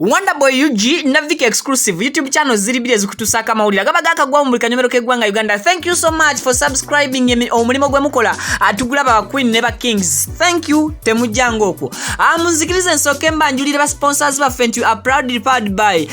Wonderboy UG na Viki exclusive YouTube channel ziri bile zikutusaka mawulira gaba gakagwa mu kanyomero k'eggwanga Uganda. Thank you so much for subscribing omulimo gwe mukola atugulaba ba Queen ne ba Kings. Thank you temujjango okwo. Muzikirize nsoke mbanjulire ba sponsors ba Fentu are proudly powered by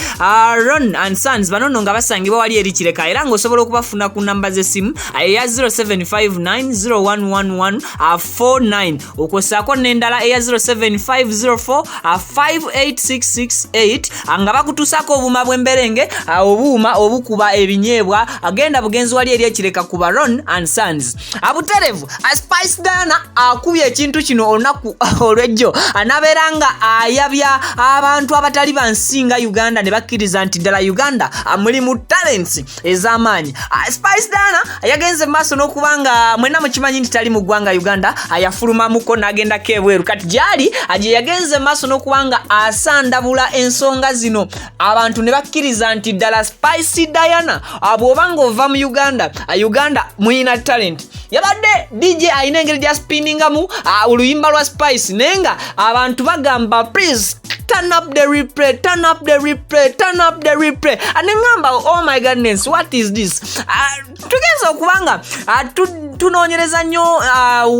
Ron and Sons banono nga basangibwa wali eri Kireka era ng'osobola okubafuna ku namba z'essimu eya 0759011149 okosako n'endala eya 075045866 anga bakutusako obuma bw'emberenge obuuma obukuba ebinyeebwa agenda bugenzi wali eri Kireka ku Ron and Sons. Abuterevu Spice Diana akubye ekintu kino olunaku olwejjo anaberanga ayabya abantu abatali bansinga Uganda ne bakkiriza nti ddala Uganda muli mu talents ez'amaanyi. Spice Diana yagenze maaso n'okubanga mwena mukimanyi nti tali mu ggwanga Uganda ayafulumamuko n'agenda kebweru kati gyali aje yagenze maaso n'okubanga asandabula ensonga zino abantu ne bakkiriza nti ddala Spice Diana bw'obanga ova mu Uganda muyina talent. Yabadde DJ ayina engeri gya spinningamu oluyimba lwa Spice nenga abantu bagamba please turn up the replay anengamba oh my goodness what is this tugenza okubanga tunoonyereza nnyo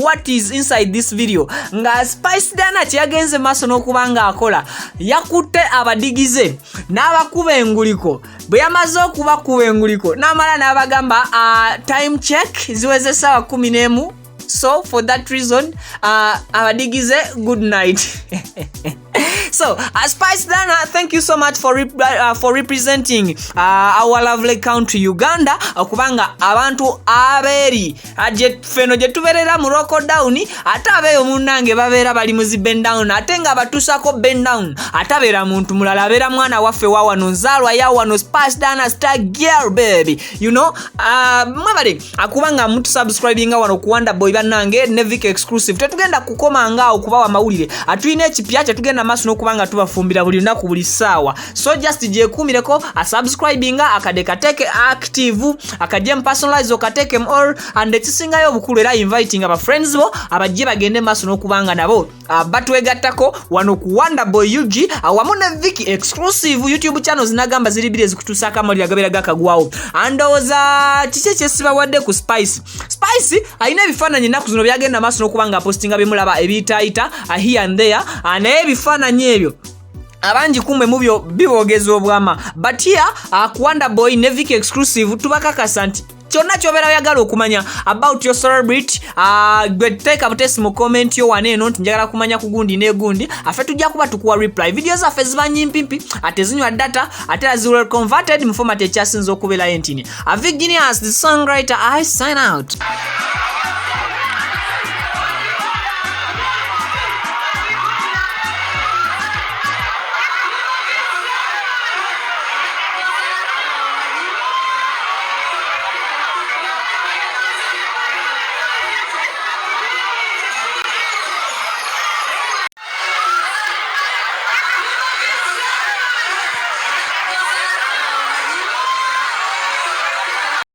what is inside this video nga Spice Diana kyagenze maaso n'okubanga akola yakutte abadigize n'abakuba enguliko bwe yamaze okubakuba enguliko n'amala n'abagamba time check ziweze essaawa 11. So for that reason abadigize good night. So Spice Diana, thank you so much for representing our lovely country Uganda okubanga abantu aberi aje feno je tuberera mu lockdown ate abeyo munange babeera bali mu bend down ate nga batusako bend down atabera muntu mulala abera mwana waffe wa wano nzalwa ya wano Spice Diana star girl baby you know mwabale akubanga muntu subscribinga wano ku Wonderboy banange ne Viki exclusive tetugenda kukoma nga okubawa mawulire atuyina ekipya kye tugenda maso kubanga tubafumbira buli naku buli sawa. So just jekumireko subscribinga akadekateke active akajem personalize okateke all and ekisingayo obukulu era inviting aba friends bo abajje bagende maso n'okubanga nabo batwegattako wano ku Wonderboy UG awamu ne Viki exclusive YouTube channels nagamba ziri bire zikutusaka mali agabera gakagwawo andoza kiche kyesiba wadde ku Spice ayina ebifaananyi naku zino byagenda maso n'okubanga postinga bimulaba ebitaita here and there ane ebifaananyi ebyo abanji kumbe mubyo bibogeza obwama but here ku Wonderboy ne Viki exclusive tubakakasa nti kyonna kyobera oyagala okumanya about your celebrity gwe teeka butesi mu comment yo waneeno nti njagala kumanya ku gundi n'egundi afe tujja kuba tukuwa reply video zaffe ziba nyimpimpi ate zinywa data ate ziwere converted mu format ekyasinza okubeera entini. A Virginius the songwriter I sign out.